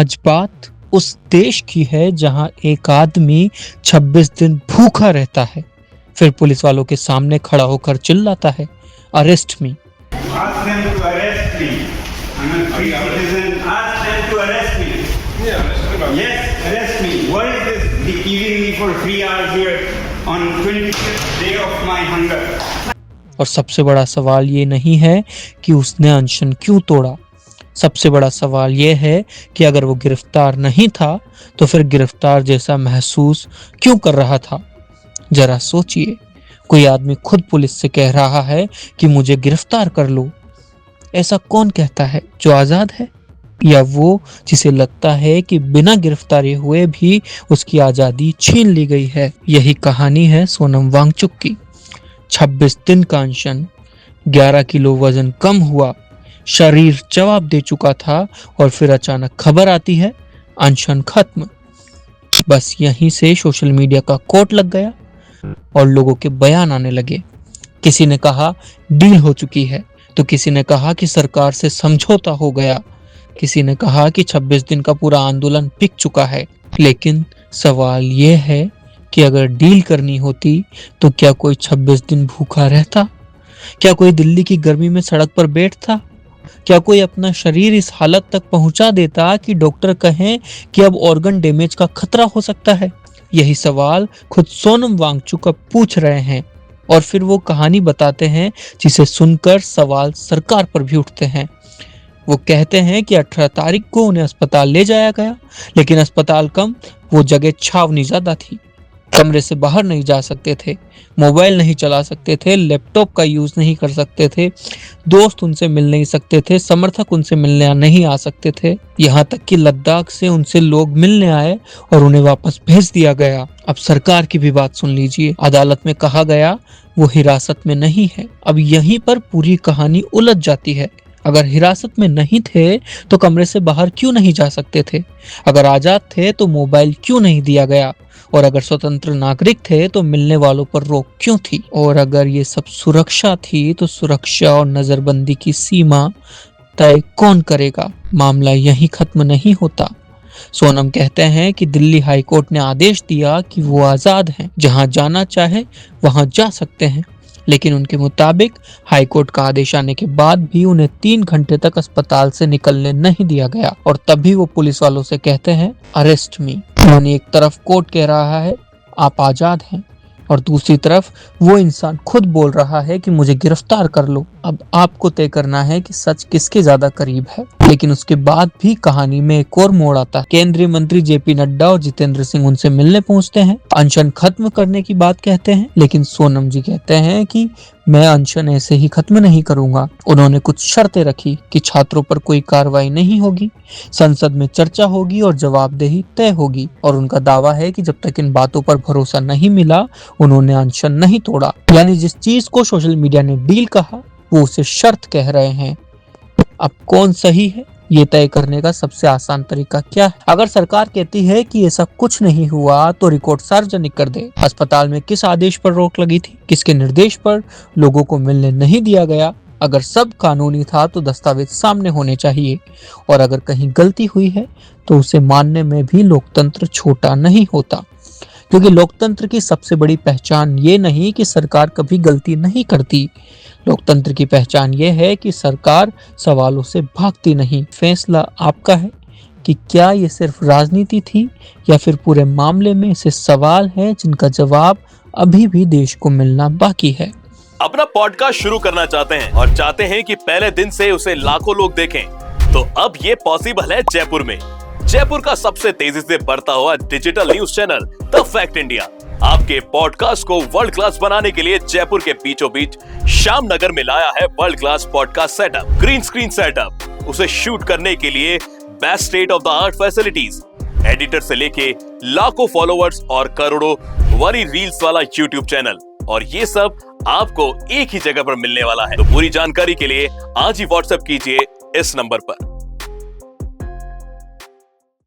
आज बात उस देश की है जहां एक आदमी 26 दिन भूखा रहता है, फिर पुलिस वालों के सामने खड़ा होकर चिल्लाता है, arrest me. Ask them to arrest me. I'm a free citizen. Ask them to arrest me. Yes, arrest me. What is this giving me for 3 hours here on 25th day of my hunger? और सबसे बड़ा सवाल ये नहीं है कि उसने अनशन क्यों तोड़ा। सबसे बड़ा सवाल ये है कि अगर वो गिरफ्तार नहीं था तो फिर गिरफ्तार जैसा महसूस क्यों कर रहा था। जरा सोचिए, कोई आदमी खुद पुलिस से कह रहा है कि मुझे गिरफ्तार कर लो। ऐसा कौन कहता है जो आजाद है, या वो जिसे लगता है कि बिना गिरफ्तारी हुए भी उसकी आजादी छीन ली गई है। यही कहानी है सोनम वांगचुक की। 26 दिन का अनशन, 11 किलो वजन कम हुआ, शरीर जवाब दे चुका था और फिर अचानक खबर आती है अनशन खत्म। बस यहीं से सोशल मीडिया का कोट लग गया और लोगों के बयान आने लगे। किसी ने कहा डील हो चुकी है, तो किसी ने कहा कि सरकार से समझौता हो गया, किसी ने कहा कि 26 दिन का पूरा आंदोलन बिक चुका है। लेकिन सवाल यह है कि अगर डील करनी होती तो क्या कोई 26 दिन भूखा रहता? क्या कोई दिल्ली की गर्मी में सड़क पर बैठता? क्या कोई अपना शरीर इस हालत तक पहुंचा देता कि डॉक्टर कहें कि अब ऑर्गन डैमेज का खतरा हो सकता है? यही सवाल खुद सोनम वांगचुक अब पूछ रहे हैं और फिर वो कहानी बताते हैं जिसे सुनकर सवाल सरकार पर भी उठते हैं। वो कहते हैं कि 18 तारीख को उन्हें अस्पताल ले जाया गया, लेकिन अस्पताल कम, वो जगह छावनी ज्यादा थी। कमरे से बाहर नहीं जा सकते थे, मोबाइल नहीं चला सकते थे, लैपटॉप का यूज नहीं कर सकते थे, दोस्त उनसे मिल नहीं सकते थे, समर्थक उनसे मिलने नहीं आ सकते थे। यहाँ तक कि लद्दाख से उनसे लोग मिलने आए और उन्हें वापस भेज दिया गया। अब सरकार की भी बात सुन लीजिए। अदालत में कहा गया वो हिरासत में नहीं है। अब यहीं पर पूरी कहानी उलझ जाती है। अगर हिरासत में नहीं थे तो कमरे से बाहर क्यों नहीं जा सकते थे? अगर आजाद थे तो मोबाइल क्यों नहीं दिया गया? और अगर स्वतंत्र नागरिक थे तो मिलने वालों पर रोक क्यों थी? और अगर ये सब सुरक्षा थी तो सुरक्षा और नजरबंदी की सीमा तय कौन करेगा? मामला यहीं खत्म नहीं होता। सोनम कहते हैं कि दिल्ली हाई कोर्ट ने आदेश दिया कि वो आजाद हैं, जहां जाना चाहे वहां जा सकते हैं। लेकिन उनके मुताबिक हाई कोर्ट का आदेश आने के बाद भी उन्हें 3 घंटे तक अस्पताल से निकलने नहीं दिया गया और तभी वो पुलिस वालों से कहते हैं अरेस्ट मी। यानी एक तरफ कोर्ट कह रहा है आप आजाद हैं और दूसरी तरफ वो इंसान खुद बोल रहा है कि मुझे गिरफ्तार कर लो। अब आपको तय करना है कि सच किसके ज्यादा करीब है। लेकिन उसके बाद भी कहानी में एक और मोड़ आता है। केंद्रीय मंत्री जेपी नड्डा और जितेंद्र सिंह उनसे मिलने पहुंचते हैं, अनशन खत्म करने की बात कहते हैं, लेकिन सोनम जी कहते हैं कि मैं अनशन ऐसे ही खत्म नहीं करूंगा। उन्होंने कुछ शर्तें रखी कि छात्रों पर कोई कार्रवाई नहीं होगी, संसद में चर्चा होगी और जवाबदेही तय होगी। और उनका दावा है कि जब तक इन बातों पर भरोसा नहीं मिला उन्होंने अनशन नहीं तोड़ा। यानी जिस चीज को सोशल मीडिया ने डील कहा वो उसे शर्त कह रहे हैं। अब कौन सही है ये तय करने का सबसे आसान तरीका क्या है? अगर सरकार कहती है कि ऐसा कुछ नहीं हुआ तो रिकॉर्ड सार्वजनिक कर दे। अस्पताल में किस आदेश पर रोक लगी थी, किसके निर्देश पर लोगों को मिलने नहीं दिया गया? अगर सब कानूनी था तो दस्तावेज सामने होने चाहिए। और अगर कहीं गलती हुई है तो उसे मानने में भी लोकतंत्र छोटा नहीं होता, क्योंकि लोकतंत्र की सबसे बड़ी पहचान ये नहीं कि सरकार कभी गलती नहीं करती। लोकतंत्र की पहचान ये है कि सरकार सवालों से भागती नहीं। फैसला आपका है कि क्या ये सिर्फ राजनीति थी या फिर पूरे मामले में ऐसे सवाल हैं जिनका जवाब अभी भी देश को मिलना बाकी है। अपना पॉडकास्ट शुरू करना चाहते हैं और चाहते हैं कि पहले दिन से उसे लाखों लोग देखें, तो अब ये पॉसिबल है जयपुर में। जयपुर का सबसे तेजी से बढ़ता हुआ digital news channel the fact India आपके पॉडकास्ट को वर्ल्ड क्लास बनाने के लिए जयपुर के बीचों बीच श्याम नगर में लाया है world class podcast setup, green screen setup. उसे शूट करने के लिए best state of the art facilities, editor से लेके लाखों फॉलोअर्स और करोड़ों वाली रील्स वाला यूट्यूब चैनल, और ये सब आपको एक ही जगह पर मिलने वाला है। तो पूरी जानकारी के लिए आज ही व्हाट्सएप कीजिए इस नंबर पर।